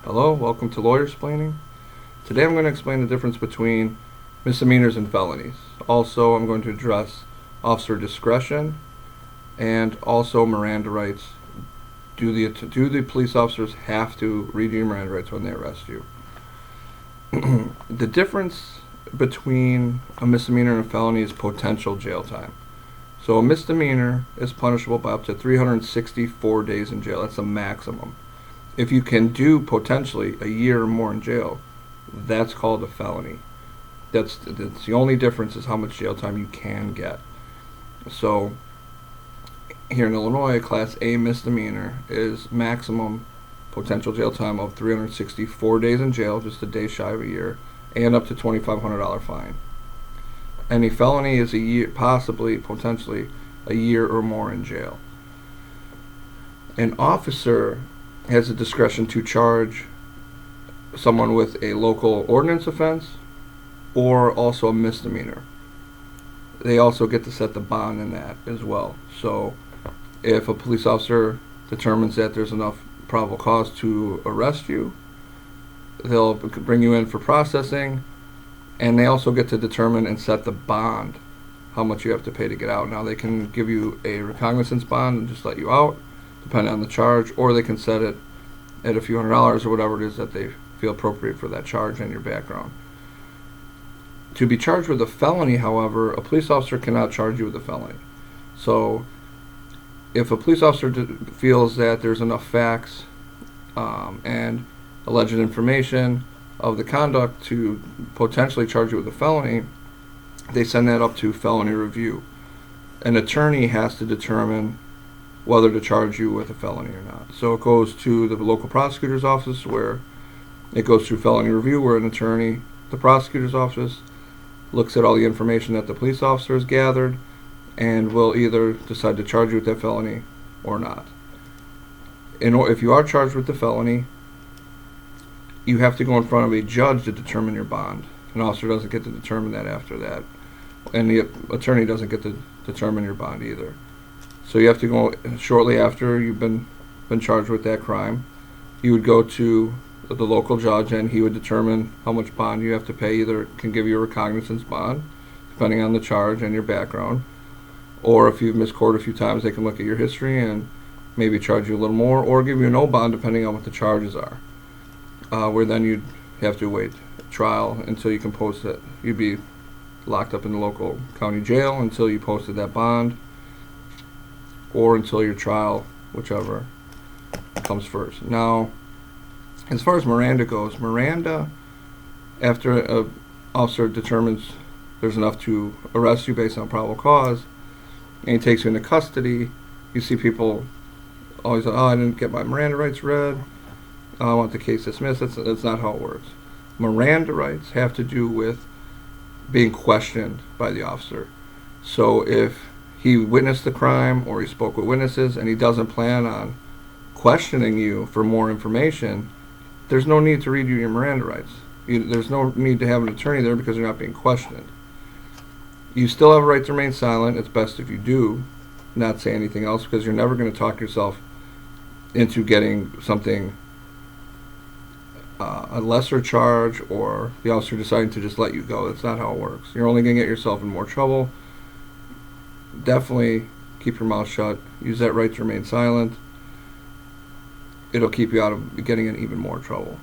Hello, welcome to Lawyer Explaining. Today I'm going to explain the difference between misdemeanors and felonies. Also, I'm going to address officer discretion and also Miranda Rights. Do the police officers have to read your Miranda Rights when they arrest you? The difference between a misdemeanor and a felony is potential jail time. So a misdemeanor is punishable by up to 364 days in jail. That's the maximum. If you can do potentially a year or more in jail, that's called a felony. That's the only difference is how much jail time you can get. So here in Illinois, a Class A misdemeanor is maximum potential jail time of 364 days in jail, just a day shy of a year, and up to $2,500 fine. Any felony is a year, potentially a year or more in jail. An officer has the discretion to charge someone with a local ordinance offense or also a misdemeanor. They also get to set the bond in that as well. So if a police officer determines that there's enough probable cause to arrest you, they'll bring you in for processing, and they also get to determine and set the bond, how much you have to pay to get out. Now they can give you a recognizance bond and just let you out, depending on the charge, or they can set it at a few $100s or whatever it is that they feel appropriate for that charge and your background. To be charged with a felony, however, a police officer cannot charge you with a felony. So if a police officer feels that there's enough facts and alleged information of the conduct to potentially charge you with a felony, they send that up to felony review. An attorney has to determine whether to charge you with a felony or not. So it goes to the local prosecutor's office, where it goes through felony review, where an attorney, the prosecutor's office, looks at all the information that the police officer has gathered and will either decide to charge you with that felony or not. If you are charged with the felony, you have to go in front of a judge to determine your bond. An officer doesn't get to determine that after that, and the attorney doesn't get to determine your bond either. So you have to go shortly after you've been charged with that crime. You would go to the local judge, and he would determine how much bond you have to pay. Either can give you a recognizance bond, depending on the charge and your background, or if you've missed court a few times, they can look at your history and maybe charge you a little more, or give you no bond depending on what the charges are. Where then you'd have to wait trial until you can post it. You'd be locked up in the local county jail until you posted that bond, or until your trial, whichever comes first. Now, as far as Miranda goes, Miranda, after an officer determines there's enough to arrest you based on probable cause, and he takes you into custody, you see people always say, I didn't get my Miranda rights read, I want the case dismissed. That's not how it works. Miranda rights have to do with being questioned by the officer. So if he witnessed the crime or he spoke with witnesses and he doesn't plan on questioning you for more information, there's no need to read you your Miranda rights. There's no need to have an attorney there because you're not being questioned. You still have a right to remain silent. It's best if you do not say anything else, because you're never going to talk yourself into getting something, a lesser charge, or the officer deciding to just let you go. That's not how it works. You're only going to get yourself in more trouble. Definitely keep your mouth shut. Use that right to remain silent. It'll keep you out of getting in even more trouble.